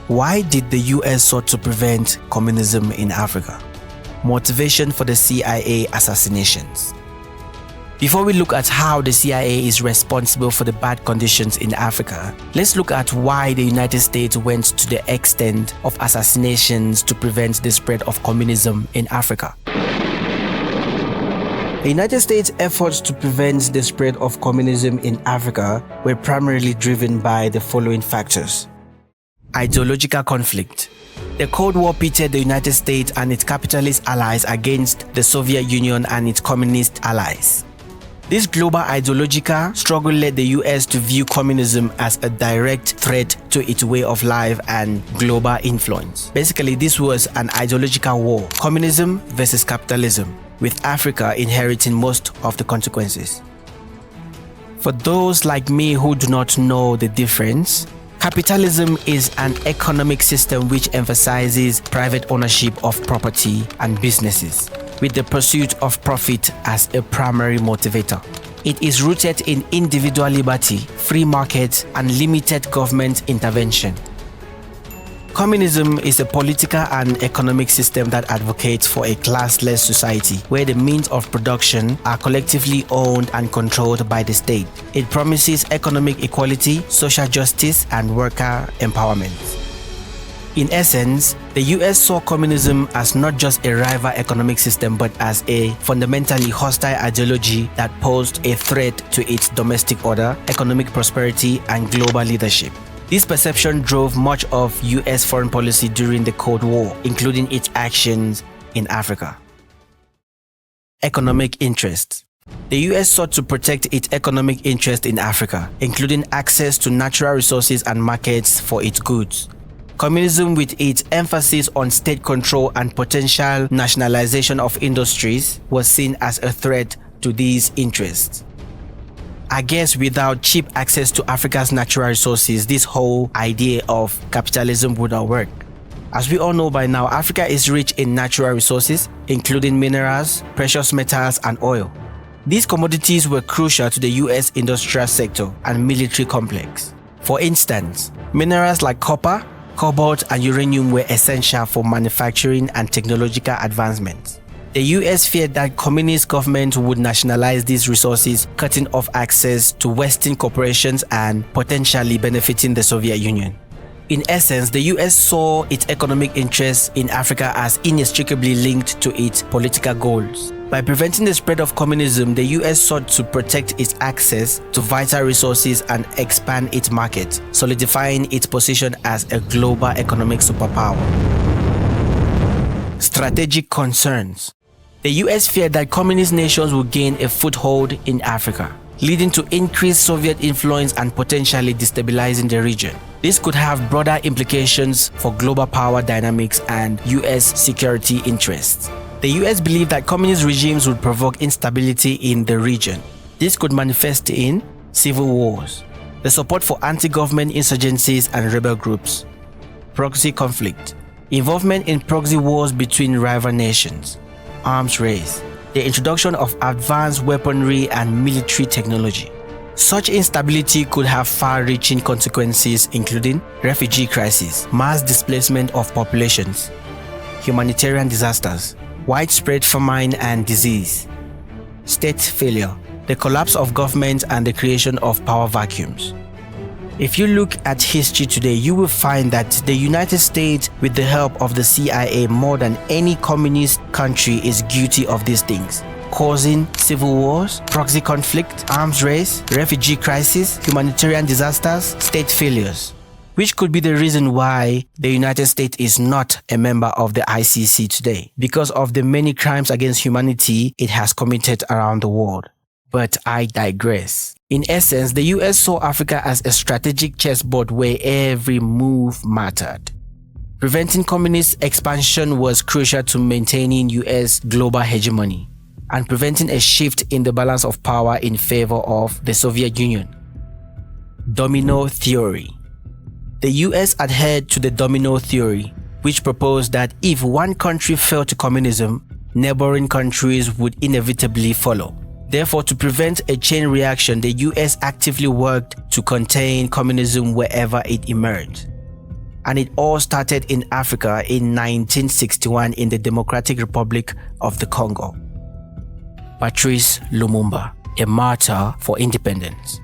Why did the US sought to prevent communism in Africa? Motivation for the CIA assassinations. Before we look at how the CIA is responsible for the bad conditions in Africa, let's look at why the United States went to the extent of assassinations to prevent the spread of communism in Africa. The United States' efforts to prevent the spread of communism in Africa were primarily driven by the following factors. Ideological conflict. The Cold War pitted the United States and its capitalist allies against the Soviet Union and its communist allies. This global ideological struggle led the US to view communism as a direct threat to its way of life and global influence. Basically, this was an ideological war, communism versus capitalism, with Africa inheriting most of the consequences. For those like me who do not know the difference, capitalism is an economic system which emphasizes private ownership of property and businesses, with the pursuit of profit as a primary motivator. It is rooted in individual liberty, free markets, and limited government intervention. Communism is a political and economic system that advocates for a classless society where the means of production are collectively owned and controlled by the state. It promises economic equality, social justice, and worker empowerment. In essence, the US saw communism as not just a rival economic system but as a fundamentally hostile ideology that posed a threat to its domestic order, economic prosperity, and global leadership. This perception drove much of US foreign policy during the Cold War, including its actions in Africa. Economic interests. The US sought to protect its economic interest in Africa, including access to natural resources and markets for its goods. Communism, with its emphasis on state control and potential nationalization of industries, was seen as a threat to these interests. I guess without cheap access to Africa's natural resources, this whole idea of capitalism would not work. As we all know by now, Africa is rich in natural resources, including minerals, precious metals, and oil. These commodities were crucial to the US industrial sector and military complex. For instance, minerals like copper, cobalt, and uranium were essential for manufacturing and technological advancements. The US feared that communist governments would nationalize these resources, cutting off access to Western corporations and potentially benefiting the Soviet Union. In essence, the US saw its economic interests in Africa as inextricably linked to its political goals. By preventing the spread of communism, the US sought to protect its access to vital resources and expand its market, solidifying its position as a global economic superpower. Strategic concerns. The US feared that communist nations would gain a foothold in Africa, leading to increased Soviet influence and potentially destabilizing the region. This could have broader implications for global power dynamics and US security interests. The US believed that communist regimes would provoke instability in the region. This could manifest in civil wars, the support for anti-government insurgencies and rebel groups, proxy conflict, involvement in proxy wars between rival nations, arms race, the introduction of advanced weaponry and military technology. Such instability could have far-reaching consequences, including refugee crises, mass displacement of populations, humanitarian disasters, widespread famine and disease, state failure, the collapse of government, and the creation of power vacuums. If you look at history today, you will find that the United States, with the help of the CIA, more than any communist country, is guilty of these things, causing civil wars, proxy conflict, arms race, refugee crisis, humanitarian disasters, state failures, which could be the reason why the United States is not a member of the ICC today, because of the many crimes against humanity it has committed around the world. But I digress. In essence, the US saw Africa as a strategic chessboard where every move mattered. Preventing communist expansion was crucial to maintaining US global hegemony and preventing a shift in the balance of power in favor of the Soviet Union. Domino theory. The US adhered to the domino theory, which proposed that if one country fell to communism, neighboring countries would inevitably follow. Therefore, to prevent a chain reaction, the US actively worked to contain communism wherever it emerged. and it all started in Africa in 1961 in the Democratic Republic of the Congo. Patrice Lumumba, a martyr for independence.